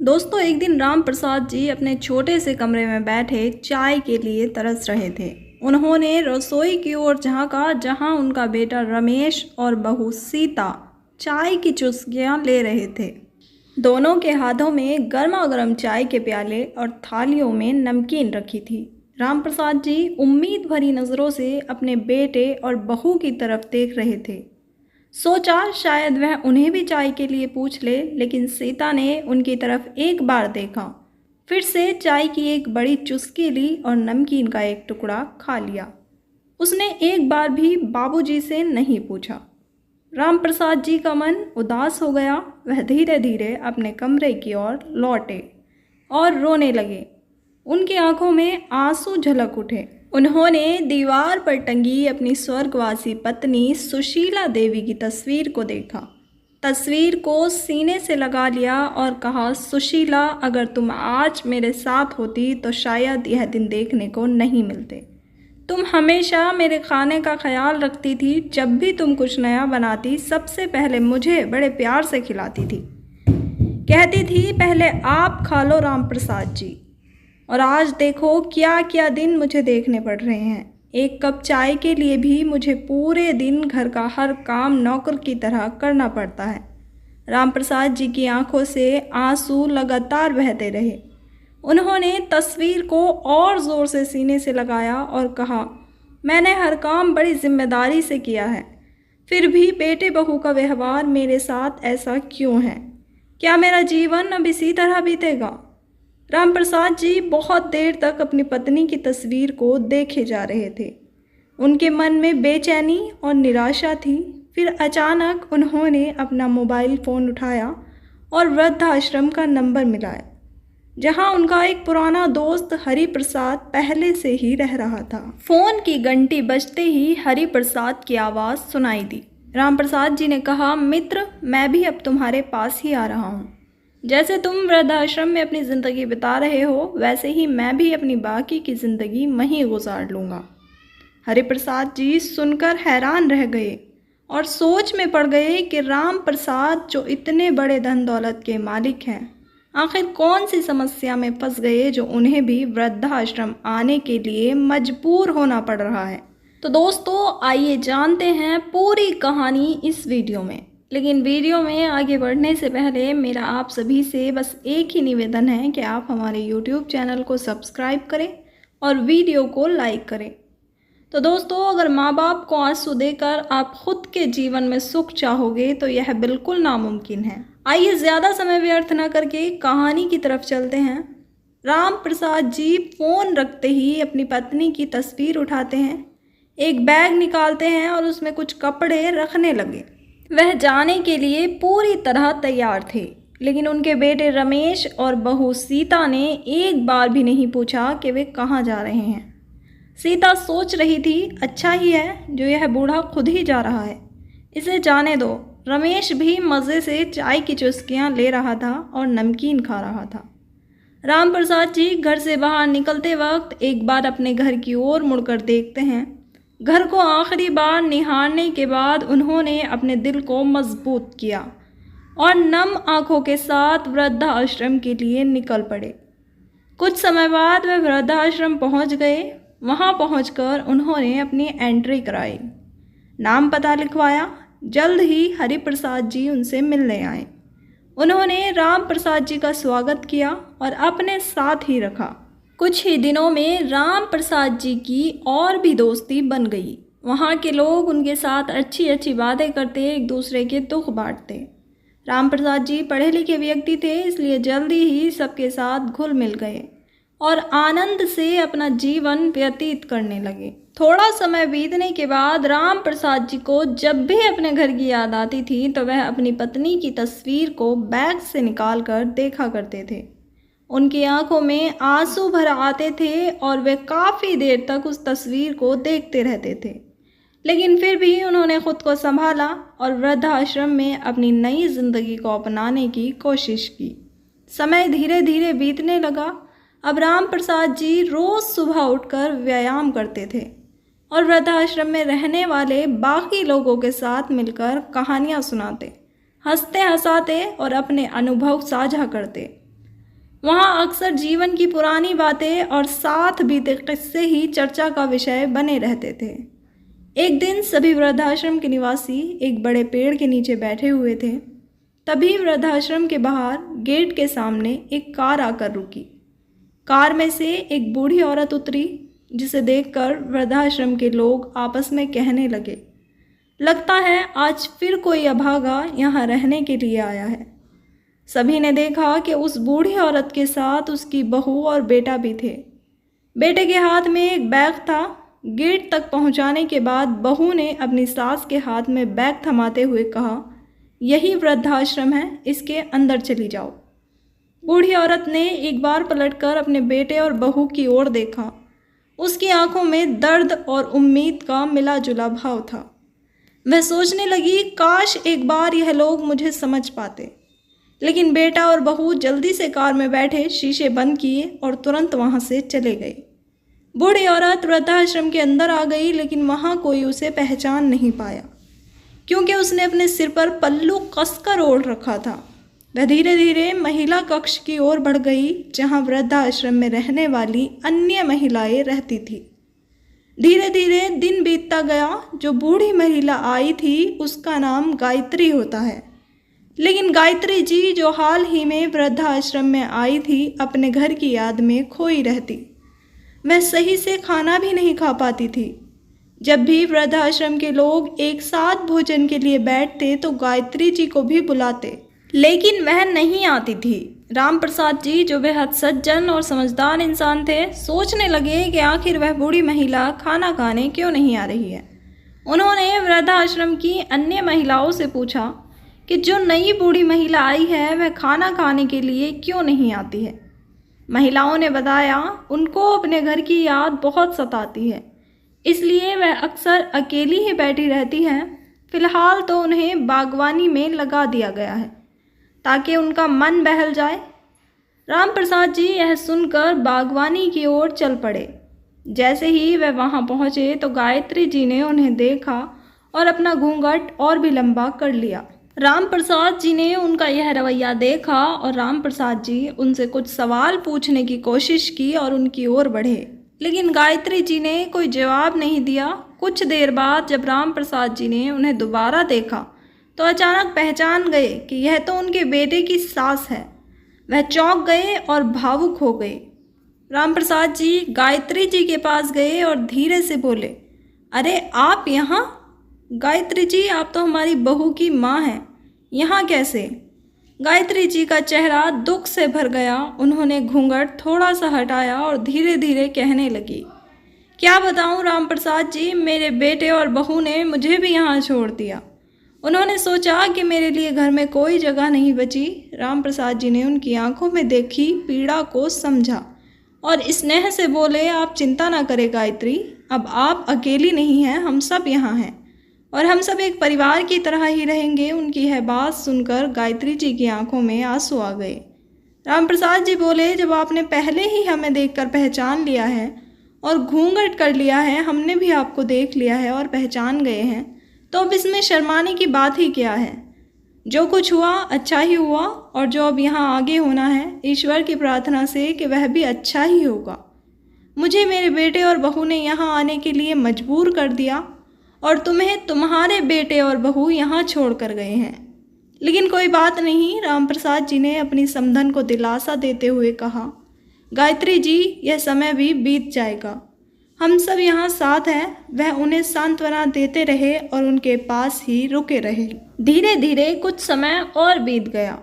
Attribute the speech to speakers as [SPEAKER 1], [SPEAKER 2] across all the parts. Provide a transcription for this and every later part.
[SPEAKER 1] दोस्तों, एक दिन राम प्रसाद जी अपने छोटे से कमरे में बैठे चाय के लिए तरस रहे थे। उन्होंने रसोई की ओर झांका, जहां उनका बेटा रमेश और बहू सीता चाय की चुस्कियां ले रहे थे। दोनों के हाथों में गर्मा गर्म चाय के प्याले और थालियों में नमकीन रखी थी। राम प्रसाद जी उम्मीद भरी नज़रों से अपने बेटे और बहू की तरफ देख रहे थे। सोचा शायद वह उन्हें भी चाय के लिए पूछ ले, लेकिन सीता ने उनकी तरफ एक बार देखा, फिर से चाय की एक बड़ी चुस्की ली और नमकीन का एक टुकड़ा खा लिया। उसने एक बार भी बाबूजी से नहीं पूछा। राम प्रसाद जी का मन उदास हो गया। वह धीरे धीरे अपने कमरे की ओर लौटे और रोने लगे। उनकी आंखों में आंसू झलक उठे। उन्होंने दीवार पर टंगी अपनी स्वर्गवासी पत्नी सुशीला देवी की तस्वीर को देखा। तस्वीर को सीने से लगा लिया और कहा, सुशीला, अगर तुम आज मेरे साथ होती तो शायद यह दिन देखने को नहीं मिलते। तुम हमेशा मेरे खाने का ख्याल रखती थी। जब भी तुम कुछ नया बनाती, सबसे पहले मुझे बड़े प्यार से खिलाती थी। कहती थी, पहले आप खा लो राम प्रसाद जी। और आज देखो क्या क्या दिन मुझे देखने पड़ रहे हैं। एक कप चाय के लिए भी मुझे पूरे दिन घर का हर काम नौकर की तरह करना पड़ता है। राम प्रसाद जी की आंखों से आंसू लगातार बहते रहे। उन्होंने तस्वीर को और ज़ोर से सीने से लगाया और कहा, मैंने हर काम बड़ी जिम्मेदारी से किया है, फिर भी बेटे बहू का व्यवहार मेरे साथ ऐसा क्यों है? क्या मेरा जीवन अब इसी तरह बीतेगा? राम प्रसाद जी बहुत देर तक अपनी पत्नी की तस्वीर को देखे जा रहे थे। उनके मन में बेचैनी और निराशा थी। फिर अचानक उन्होंने अपना मोबाइल फ़ोन उठाया और वृद्धाश्रम का नंबर मिलाया, जहां उनका एक पुराना दोस्त हरि प्रसाद पहले से ही रह रहा था। फ़ोन की घंटी बजते ही हरि प्रसाद की आवाज़ सुनाई दी। राम प्रसाद जी ने कहा, मित्र, मैं भी अब तुम्हारे पास ही आ रहा हूँ। जैसे तुम वृद्धाश्रम में अपनी ज़िंदगी बिता रहे हो, वैसे ही मैं भी अपनी बाकी की ज़िंदगी वहीं गुजार लूँगा। हरिप्रसाद जी सुनकर हैरान रह गए और सोच में पड़ गए कि राम प्रसाद जो इतने बड़े धन दौलत के मालिक हैं, आखिर कौन सी समस्या में फंस गए जो उन्हें भी वृद्धाश्रम आने के लिए मजबूर होना पड़ रहा है। तो दोस्तों, आइए जानते हैं पूरी कहानी इस वीडियो में। लेकिन वीडियो में आगे बढ़ने से पहले मेरा आप सभी से बस एक ही निवेदन है कि आप हमारे YouTube चैनल को सब्सक्राइब करें और वीडियो को लाइक करें। तो दोस्तों, अगर माँ बाप को आंसू देकर आप खुद के जीवन में सुख चाहोगे तो यह बिल्कुल नामुमकिन है। आइए ज़्यादा समय व्यर्थ न करके कहानी की तरफ चलते हैं। राम प्रसाद जी फ़ोन रखते ही अपनी पत्नी की तस्वीर उठाते हैं, एक बैग निकालते हैं और उसमें कुछ कपड़े रखने लगे। वह जाने के लिए पूरी तरह तैयार थे, लेकिन उनके बेटे रमेश और बहू सीता ने एक बार भी नहीं पूछा कि वे कहाँ जा रहे हैं। सीता सोच रही थी, अच्छा ही है जो यह बूढ़ा खुद ही जा रहा है, इसे जाने दो। रमेश भी मज़े से चाय की चुस्कियाँ ले रहा था और नमकीन खा रहा था। राम प्रसाद जी घर से बाहर निकलते वक्त एक बार अपने घर की ओर मुड़कर देखते हैं। घर को आखिरी बार निहारने के बाद उन्होंने अपने दिल को मजबूत किया और नम आंखों के साथ वृद्धाश्रम के लिए निकल पड़े। कुछ समय बाद वे वृद्धाश्रम पहुंच गए। वहां पहुंचकर उन्होंने अपनी एंट्री कराई, नाम पता लिखवाया। जल्द ही हरि प्रसाद जी उनसे मिलने आए। उन्होंने राम प्रसाद जी का स्वागत किया और अपने साथ ही रखा। कुछ ही दिनों में राम प्रसाद जी की और भी दोस्ती बन गई। वहाँ के लोग उनके साथ अच्छी अच्छी बातें करते, एक दूसरे के दुख बांटते। राम प्रसाद जी पढ़े लिखे व्यक्ति थे, इसलिए जल्दी ही सबके साथ घुल मिल गए और आनंद से अपना जीवन व्यतीत करने लगे। थोड़ा समय बीतने के बाद राम प्रसाद जी को जब भी अपने घर की याद आती थी तो वह अपनी पत्नी की तस्वीर को बैग से निकाल कर देखा करते थे। उनकी आंखों में आंसू भर आते थे और वे काफ़ी देर तक उस तस्वीर को देखते रहते थे, लेकिन फिर भी उन्होंने खुद को संभाला और वृद्धाश्रम में अपनी नई ज़िंदगी को अपनाने की कोशिश की। समय धीरे धीरे बीतने लगा। अब राम प्रसाद जी रोज़ सुबह उठकर व्यायाम करते थे और वृद्धाश्रम में रहने वाले बाकी लोगों के साथ मिलकर कहानियाँ सुनाते, हंसते हंसाते और अपने अनुभव साझा करते। वहाँ अक्सर जीवन की पुरानी बातें और साथ बीते किस्से ही चर्चा का विषय बने रहते थे। एक दिन सभी वृद्धाश्रम के निवासी एक बड़े पेड़ के नीचे बैठे हुए थे। तभी वृद्धाश्रम के बाहर गेट के सामने एक कार आकर रुकी। कार में से एक बूढ़ी औरत उतरी, जिसे देखकर वृद्धाश्रम के लोग आपस में कहने लगे, लगता है आज फिर कोई अभागा यहाँ रहने के लिए आया है। सभी ने देखा कि उस बूढ़ी औरत के साथ उसकी बहू और बेटा भी थे। बेटे के हाथ में एक बैग था। गेट तक पहुंचाने के बाद बहू ने अपनी सास के हाथ में बैग थमाते हुए कहा, यही वृद्धाश्रम है, इसके अंदर चली जाओ। बूढ़ी औरत ने एक बार पलटकर अपने बेटे और बहू की ओर देखा। उसकी आंखों में दर्द और उम्मीद का मिला जुला भाव था। वह सोचने लगी, काश एक बार यह लोग मुझे समझ पाते। लेकिन बेटा और बहू जल्दी से कार में बैठे, शीशे बंद किए और तुरंत वहां से चले गए। बूढ़ी औरत वृद्धाश्रम के अंदर आ गई, लेकिन वहां कोई उसे पहचान नहीं पाया, क्योंकि उसने अपने सिर पर पल्लू कसकर ओढ़ रखा था। वह धीरे धीरे महिला कक्ष की ओर बढ़ गई, जहां वृद्धाश्रम में रहने वाली अन्य महिलाएं रहती थी। धीरे धीरे दिन बीतता गया। जो बूढ़ी महिला आई थी उसका नाम गायत्री होता है। लेकिन गायत्री जी, जो हाल ही में वृद्धाश्रम में आई थी, अपने घर की याद में खोई रहती। वह सही से खाना भी नहीं खा पाती थी। जब भी वृद्धाश्रम के लोग एक साथ भोजन के लिए बैठते तो गायत्री जी को भी बुलाते, लेकिन वह नहीं आती थी। राम प्रसाद जी, जो बेहद सज्जन और समझदार इंसान थे, सोचने लगे कि आखिर वह बूढ़ी महिला खाना खाने क्यों नहीं आ रही है। उन्होंने वृद्धाश्रम की अन्य महिलाओं से पूछा कि जो नई बूढ़ी महिला आई है वह खाना खाने के लिए क्यों नहीं आती है। महिलाओं ने बताया, उनको अपने घर की याद बहुत सताती है, इसलिए वह अक्सर अकेली ही बैठी रहती हैं। फिलहाल तो उन्हें बागवानी में लगा दिया गया है ताकि उनका मन बहल जाए। राम प्रसाद जी यह सुनकर बागवानी की ओर चल पड़े। जैसे ही वह वहां पहुंचे तो गायत्री जी ने उन्हें देखा और अपना घूंघट और भी लंबा कर लिया। राम प्रसाद जी ने उनका यह रवैया देखा और राम प्रसाद जी उनसे कुछ सवाल पूछने की कोशिश की और उनकी ओर बढ़े, लेकिन गायत्री जी ने कोई जवाब नहीं दिया। कुछ देर बाद जब राम प्रसाद जी ने उन्हें दोबारा देखा तो अचानक पहचान गए कि यह तो उनके बेटे की सास है। वह चौंक गए और भावुक हो गए। राम प्रसाद जी गायत्री जी के पास गए और धीरे से बोले, अरे आप यहाँ? गायत्री जी, आप तो हमारी बहू की माँ हैं, यहाँ कैसे? गायत्री जी का चेहरा दुख से भर गया। उन्होंने घूंघट थोड़ा सा हटाया और धीरे धीरे कहने लगी, क्या बताऊँ राम प्रसाद जी, मेरे बेटे और बहू ने मुझे भी यहाँ छोड़ दिया। उन्होंने सोचा कि मेरे लिए घर में कोई जगह नहीं बची। राम प्रसाद जी ने उनकी आंखों में देखी पीड़ा को समझा और स्नेह से बोले, आप चिंता ना करें गायत्री, अब आप अकेली नहीं हैं, हम सब यहाँ हैं और हम सब एक परिवार की तरह ही रहेंगे। उनकी यह बात सुनकर गायत्री जी की आंखों में आंसू आ गए। राम प्रसाद जी बोले, जब आपने पहले ही हमें देखकर पहचान लिया है और घूंघट कर लिया है, हमने भी आपको देख लिया है और पहचान गए हैं, तो अब इसमें शर्माने की बात ही क्या है। जो कुछ हुआ अच्छा ही हुआ और जो अब यहाँ आगे होना है, ईश्वर की प्रार्थना से कि वह भी अच्छा ही होगा। मुझे मेरे बेटे और बहू ने यहाँ आने के लिए मजबूर कर दिया और तुम्हें तुम्हारे बेटे और बहू यहाँ छोड़ कर गए हैं। लेकिन कोई बात नहीं, राम प्रसाद जी ने अपनी समधन को दिलासा देते हुए कहा, गायत्री जी, यह समय भी बीत जाएगा, हम सब यहाँ साथ हैं। वह उन्हें सांत्वना देते रहे और उनके पास ही रुके रहे। धीरे धीरे कुछ समय और बीत गया।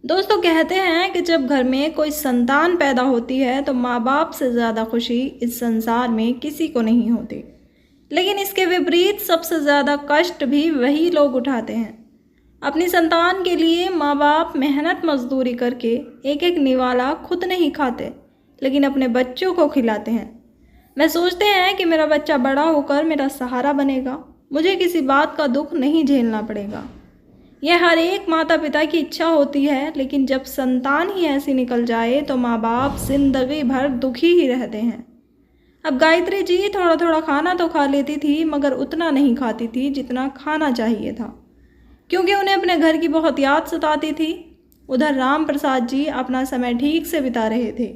[SPEAKER 1] दोस्तों, कहते हैं कि जब घर में कोई संतान पैदा होती है तो माँ बाप से ज़्यादा खुशी इस संसार में किसी को नहीं होती। लेकिन इसके विपरीत सबसे ज़्यादा कष्ट भी वही लोग उठाते हैं। अपनी संतान के लिए माँ बाप मेहनत मजदूरी करके एक एक निवाला खुद नहीं खाते, लेकिन अपने बच्चों को खिलाते हैं। वे सोचते हैं कि मेरा बच्चा बड़ा होकर मेरा सहारा बनेगा, मुझे किसी बात का दुख नहीं झेलना पड़ेगा। यह हर एक माता पिता की इच्छा होती है, लेकिन जब संतान ही ऐसी निकल जाए तो माँ बाप जिंदगी भर दुखी ही रहते हैं। अब गायत्री जी थोड़ा थोड़ा खाना तो खा लेती थी, मगर उतना नहीं खाती थी जितना खाना चाहिए था, क्योंकि उन्हें अपने घर की बहुत याद सताती थी। उधर राम प्रसाद जी अपना समय ठीक से बिता रहे थे।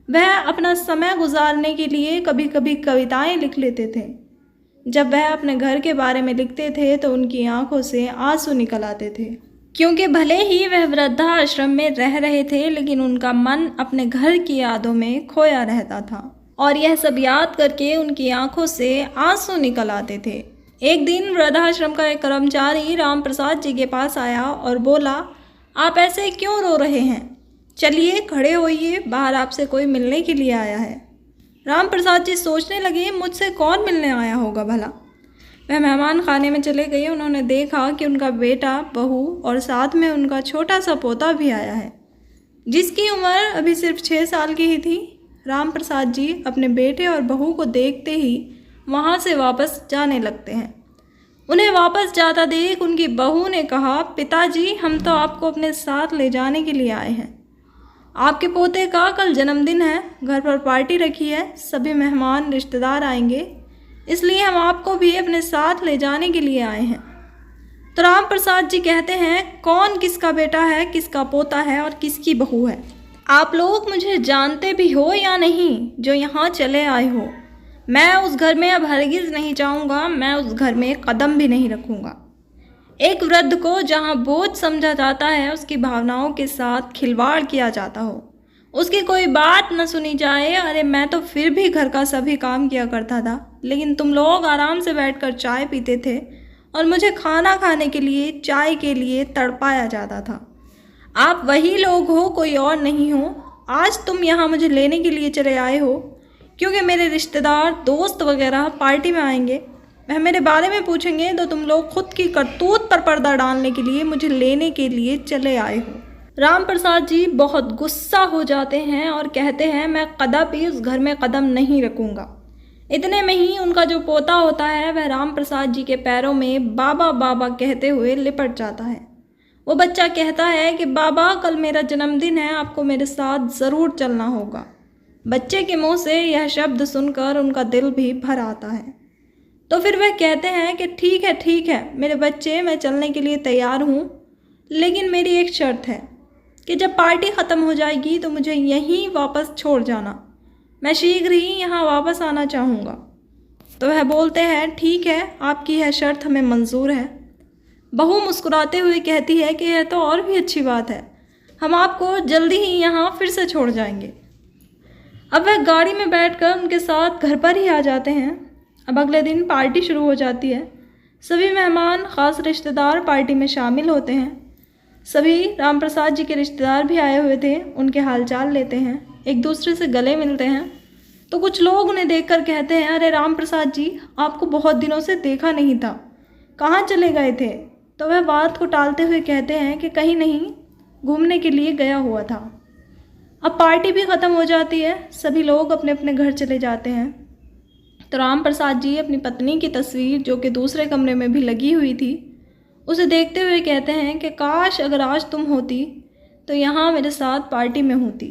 [SPEAKER 1] वह अपना समय गुजारने के लिए कभी कभी कविताएं लिख लेते थे। जब वह अपने घर के बारे में लिखते थे तो उनकी आंखों से आंसू निकल आते थे, क्योंकि भले ही वह वृद्धाश्रम में रह रहे थे लेकिन उनका मन अपने घर की यादों में खोया रहता था और यह सब याद करके उनकी आंखों से आंसू निकल आते थे। एक दिन वृद्धाश्रम का एक कर्मचारी राम प्रसाद जी के पास आया और बोला, आप ऐसे क्यों रो रहे हैं? चलिए खड़े होइए, बाहर आपसे कोई मिलने के लिए आया है। राम प्रसाद जी सोचने लगे, मुझसे कौन मिलने आया होगा भला। वह मेहमान खाने में चले गए। उन्होंने देखा कि उनका बेटा, बहू और साथ में उनका छोटा सा पोता भी आया है, जिसकी उम्र अभी सिर्फ 6 साल की ही थी। राम प्रसाद जी अपने बेटे और बहू को देखते ही वहाँ से वापस जाने लगते हैं। उन्हें वापस जाता देख उनकी बहू ने कहा, पिताजी हम तो आपको अपने साथ ले जाने के लिए आए हैं। आपके पोते का कल जन्मदिन है, घर पर पार्टी रखी है, सभी मेहमान रिश्तेदार आएंगे, इसलिए हम आपको भी अपने साथ ले जाने के लिए आए हैं। तो राम प्रसाद जी कहते हैं, कौन किसका बेटा है, किसका पोता है और किसकी बहू है? आप लोग मुझे जानते भी हो या नहीं जो यहाँ चले आए हो? मैं उस घर में अब हरगिज़ नहीं जाऊँगा, मैं उस घर में कदम भी नहीं रखूँगा। एक वृद्ध को जहाँ बोझ समझा जाता है, उसकी भावनाओं के साथ खिलवाड़ किया जाता हो, उसकी कोई बात न सुनी जाए। अरे मैं तो फिर भी घर का सभी काम किया करता था, लेकिन तुम लोग आराम से बैठकर चाय पीते थे और मुझे खाना खाने के लिए, चाय के लिए तड़पाया जाता था। आप वही लोग हो, कोई और नहीं हो। आज तुम यहाँ मुझे लेने के लिए चले आए हो क्योंकि मेरे रिश्तेदार, दोस्त वगैरह पार्टी में आएंगे, वह मेरे बारे में पूछेंगे, तो तुम लोग खुद की करतूत पर पर्दा डालने के लिए मुझे लेने के लिए चले आए हो। राम प्रसाद जी बहुत गुस्सा हो जाते हैं और कहते हैं, मैं कदापि उस घर में कदम नहीं रखूँगा। इतने में ही उनका जो पोता होता है वह राम प्रसाद जी के पैरों में बाबा बाबा कहते हुए लिपट जाता है। वो बच्चा कहता है कि बाबा कल मेरा जन्मदिन है, आपको मेरे साथ ज़रूर चलना होगा। बच्चे के मुंह से यह शब्द सुनकर उनका दिल भी भर आता है। तो फिर वह कहते हैं कि ठीक है मेरे बच्चे, मैं चलने के लिए तैयार हूँ, लेकिन मेरी एक शर्त है कि जब पार्टी ख़त्म हो जाएगी तो मुझे यहीं वापस छोड़ जाना, मैं शीघ्र ही यहाँ वापस आना चाहूँगा। तो वह बोलते हैं, ठीक है, आपकी यह शर्त हमें मंजूर है। बहू मुस्कुराते हुए कहती है कि यह तो और भी अच्छी बात है, हम आपको जल्दी ही यहाँ फिर से छोड़ जाएंगे। अब वह गाड़ी में बैठकर उनके साथ घर पर ही आ जाते हैं। अब अगले दिन पार्टी शुरू हो जाती है। सभी मेहमान, ख़ास रिश्तेदार पार्टी में शामिल होते हैं। सभी राम प्रसाद जी के रिश्तेदार भी आए हुए थे, उनके हालचाल लेते हैं, एक दूसरे से गले मिलते हैं। तो कुछ लोग उन्हें देखकर कहते हैं, अरे राम प्रसाद जी, आपको बहुत दिनों से देखा नहीं था, कहाँ चले गए थे? तो वह बात को टालते हुए कहते हैं कि कहीं नहीं, घूमने के लिए गया हुआ था। अब पार्टी भी ख़त्म हो जाती है, सभी लोग अपने अपने घर चले जाते हैं। तो राम प्रसाद जी अपनी पत्नी की तस्वीर, जो कि दूसरे कमरे में भी लगी हुई थी, उसे देखते हुए कहते हैं कि काश अगर आज तुम होती तो यहाँ मेरे साथ पार्टी में होती।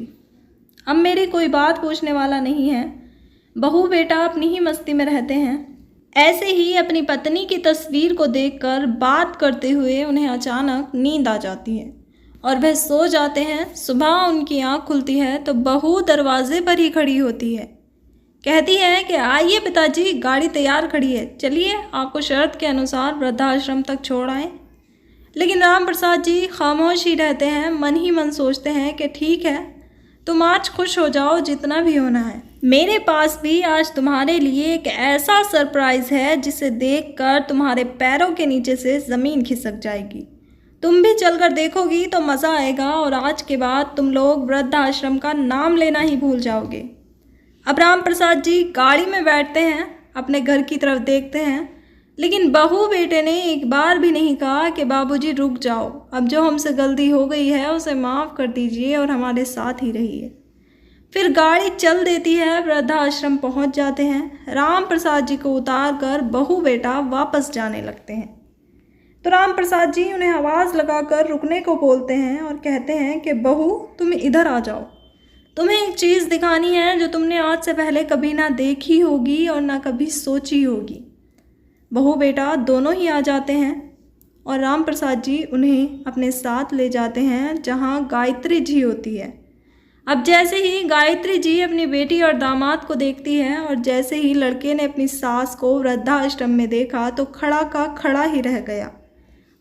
[SPEAKER 1] अब मेरी कोई बात पूछने वाला नहीं है, बहू बेटा अपनी ही मस्ती में रहते हैं। ऐसे ही अपनी पत्नी की तस्वीर को देखकर बात करते हुए उन्हें अचानक नींद आ जाती है और वह सो जाते हैं। सुबह उनकी आँख खुलती है तो बहू दरवाजे पर ही खड़ी होती है, कहती है कि आइए पिताजी, गाड़ी तैयार खड़ी है, चलिए आपको शर्त के अनुसार वृद्धाश्रम तक छोड़ आएँ। लेकिन राम प्रसाद जी खामोश ही रहते हैं, मन ही मन सोचते हैं कि ठीक है, तुम आज खुश हो जाओ जितना भी होना है। मेरे पास भी आज तुम्हारे लिए एक ऐसा सरप्राइज़ है जिसे देखकर तुम्हारे पैरों के नीचे से ज़मीन खिसक जाएगी। तुम भी चलकर देखोगी तो मज़ा आएगा और आज के बाद तुम लोग वृद्धाश्रम का नाम लेना ही भूल जाओगे। अब राम प्रसाद जी गाड़ी में बैठते हैं, अपने घर की तरफ देखते हैं, लेकिन बहू बेटे ने एक बार भी नहीं कहा कि बाबूजी रुक जाओ, अब जो हमसे गलती हो गई है उसे माफ़ कर दीजिए और हमारे साथ ही रहिए। फिर गाड़ी चल देती है, वृद्धाश्रम पहुंच जाते हैं। राम प्रसाद जी को उतार कर बहू बेटा वापस जाने लगते हैं। तो राम प्रसाद जी उन्हें आवाज़ लगाकर रुकने को बोलते हैं और कहते हैं कि बहू तुम इधर आ जाओ, तुम्हें एक चीज़ दिखानी है जो तुमने आज से पहले कभी ना देखी होगी और ना कभी सोची होगी। बहू बेटा दोनों ही आ जाते हैं। और राम प्रसाद जी उन्हें अपने साथ ले जाते हैं जहाँ गायत्री जी होती है। अब जैसे ही गायत्री जी अपनी बेटी और दामाद को देखती है और जैसे ही लड़के ने अपनी सास को वृद्धाश्रम में देखा तो खड़ा का खड़ा ही रह गया।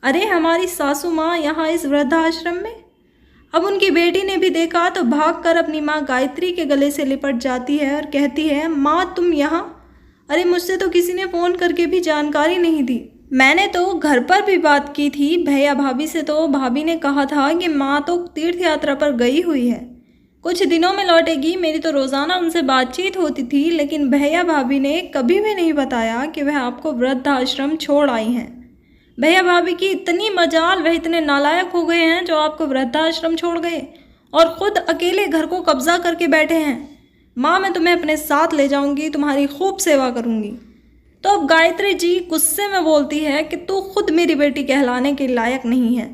[SPEAKER 1] अरे हमारी सासू माँ यहाँ इस वृद्धाश्रम में। अब उनकी बेटी ने भी देखा तो भागकर अपनी माँ गायत्री के गले से लिपट जाती है और कहती है, माँ तुम यहाँ? अरे मुझसे तो किसी ने फ़ोन करके भी जानकारी नहीं दी। मैंने तो घर पर भी बात की थी भैया भाभी से, तो भाभी ने कहा था कि माँ तो तीर्थ यात्रा पर गई हुई है, कुछ दिनों में लौटेगी। मेरी तो रोज़ाना उनसे बातचीत होती थी, लेकिन भैया भाभी ने कभी भी नहीं बताया कि वह आपको वृद्धाश्रम छोड़ आई हैं। भैया भाभी की इतनी मजाल, वह इतने नालायक हो गए हैं जो आपको वृद्धाश्रम छोड़ गए और ख़ुद अकेले घर को कब्जा करके बैठे हैं। माँ मैं तुम्हें अपने साथ ले जाऊंगी, तुम्हारी खूब सेवा करूंगी। तो अब गायत्री जी गुस्से में बोलती है कि तू खुद मेरी बेटी कहलाने के लायक नहीं है,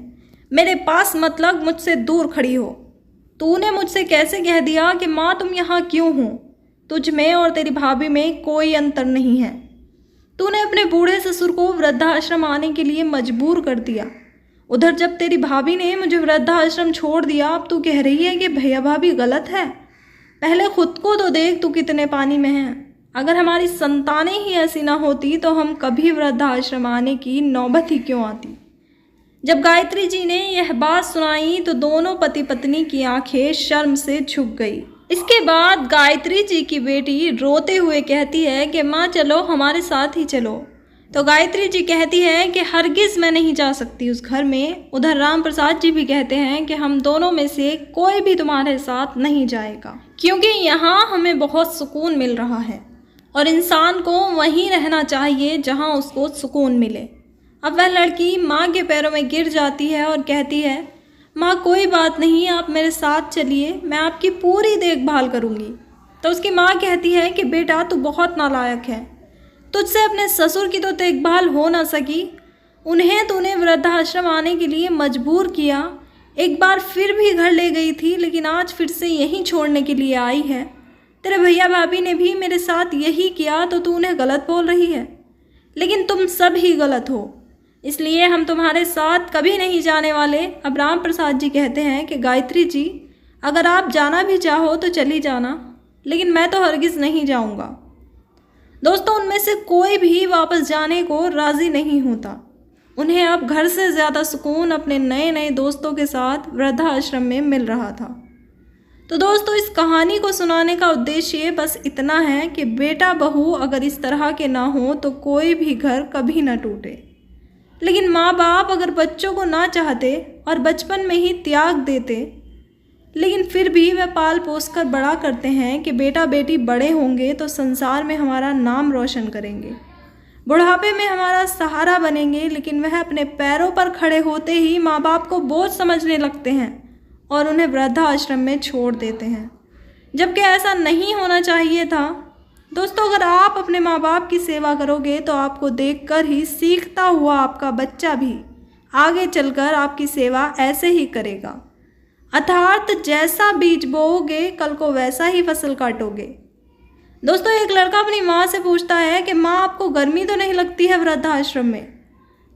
[SPEAKER 1] मेरे पास मत लग, मुझसे दूर खड़ी हो। तूने मुझसे कैसे कह दिया कि माँ तुम यहाँ क्यों हो? तुझ में और तेरी भाभी में कोई अंतर नहीं है। तूने अपने बूढ़े ससुर को वृद्धाश्रम आने के लिए मजबूर कर दिया। उधर जब तेरी भाभी ने मुझे वृद्धाश्रम छोड़ दिया, अब तू कह रही है कि भैया भाभी गलत है। पहले खुद को तो देख, तू कितने पानी में है। अगर हमारी संतानें ही ऐसी ना होती तो हम कभी वृद्धाश्रम आने की नौबत ही क्यों आती। जब गायत्री जी ने यह बात सुनाई तो दोनों पति पत्नी की आंखें शर्म से झुक गई। इसके बाद गायत्री जी की बेटी रोते हुए कहती है कि माँ चलो, हमारे साथ ही चलो। तो गायत्री जी कहती है कि हरगिज़ मैं नहीं जा सकती उस घर में। उधर राम प्रसाद जी भी कहते हैं कि हम दोनों में से कोई भी तुम्हारे साथ नहीं जाएगा, क्योंकि यहाँ हमें बहुत सुकून मिल रहा है और इंसान को वहीं रहना चाहिए जहाँ उसको सुकून मिले। अब वह लड़की माँ के पैरों में गिर जाती है और कहती है, माँ कोई बात नहीं, आप मेरे साथ चलिए, मैं आपकी पूरी देखभाल करूँगी। तो उसकी माँ कहती है कि बेटा तू बहुत नालायक है, तुझसे अपने ससुर की तो देखभाल हो ना सकी, उन्हें तूने वृद्धाश्रम आने के लिए मजबूर किया। एक बार फिर भी घर ले गई थी, लेकिन आज फिर से यहीं छोड़ने के लिए आई है। तेरे भैया भाभी ने भी मेरे साथ यही किया, तो तू उन्हें गलत बोल रही है। लेकिन तुम सब ही गलत हो, इसलिए हम तुम्हारे साथ कभी नहीं जाने वाले। अब राम प्रसाद जी कहते हैं कि गायत्री जी अगर आप जाना भी चाहो तो चली जाना, लेकिन मैं तो हरगिज़ नहीं जाऊंगा। दोस्तों उनमें से कोई भी वापस जाने को राज़ी नहीं होता। उन्हें अब घर से ज़्यादा सुकून अपने नए नए दोस्तों के साथ वृद्धाश्रम में मिल रहा था। तो दोस्तों इस कहानी को सुनाने का उद्देश्य बस इतना है कि बेटा बहू अगर इस तरह के ना हो तो कोई भी घर कभी ना टूटे। लेकिन माँ बाप अगर बच्चों को ना चाहते और बचपन में ही त्याग देते, लेकिन फिर भी वह पाल पोस कर बड़ा करते हैं कि बेटा बेटी बड़े होंगे तो संसार में हमारा नाम रोशन करेंगे, बुढ़ापे में हमारा सहारा बनेंगे, लेकिन वह अपने पैरों पर खड़े होते ही माँ बाप को बोझ समझने लगते हैं और उन्हें वृद्धाश्रम में छोड़ देते हैं, जबकि ऐसा नहीं होना चाहिए था। दोस्तों अगर आप अपने माँ बाप की सेवा करोगे तो आपको देखकर ही सीखता हुआ आपका बच्चा भी आगे चलकर आपकी सेवा ऐसे ही करेगा। अर्थात जैसा बीज बोओगे कल को वैसा ही फसल काटोगे। दोस्तों एक लड़का अपनी माँ से पूछता है कि माँ आपको गर्मी तो नहीं लगती है वृद्धाश्रम में?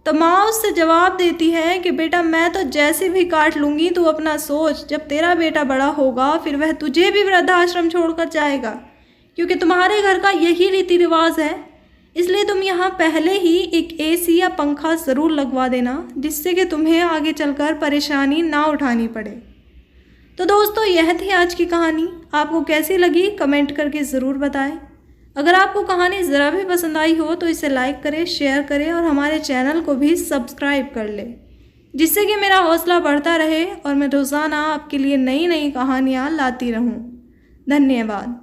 [SPEAKER 1] तो माँ उससे जवाब देती है कि बेटा मैं तो जैसे भी काट लूँगी, तू अपना सोच, जब तेरा बेटा बड़ा होगा फिर वह तुझे भी वृद्धाश्रम छोड़कर जाएगा, क्योंकि तुम्हारे घर का यही रीति रिवाज है। इसलिए तुम यहाँ पहले ही एक एसी या पंखा ज़रूर लगवा देना, जिससे कि तुम्हें आगे चलकर परेशानी ना उठानी पड़े। तो दोस्तों यह थी आज की कहानी। आपको कैसी लगी कमेंट करके ज़रूर बताएं। अगर आपको कहानी ज़रा भी पसंद आई हो तो इसे लाइक करें, शेयर करें और हमारे चैनल को भी सब्सक्राइब कर लें, जिससे कि मेरा हौसला बढ़ता रहे और मैं रोज़ाना आपके लिए नई नई कहानियाँ लाती रहूँ। धन्यवाद।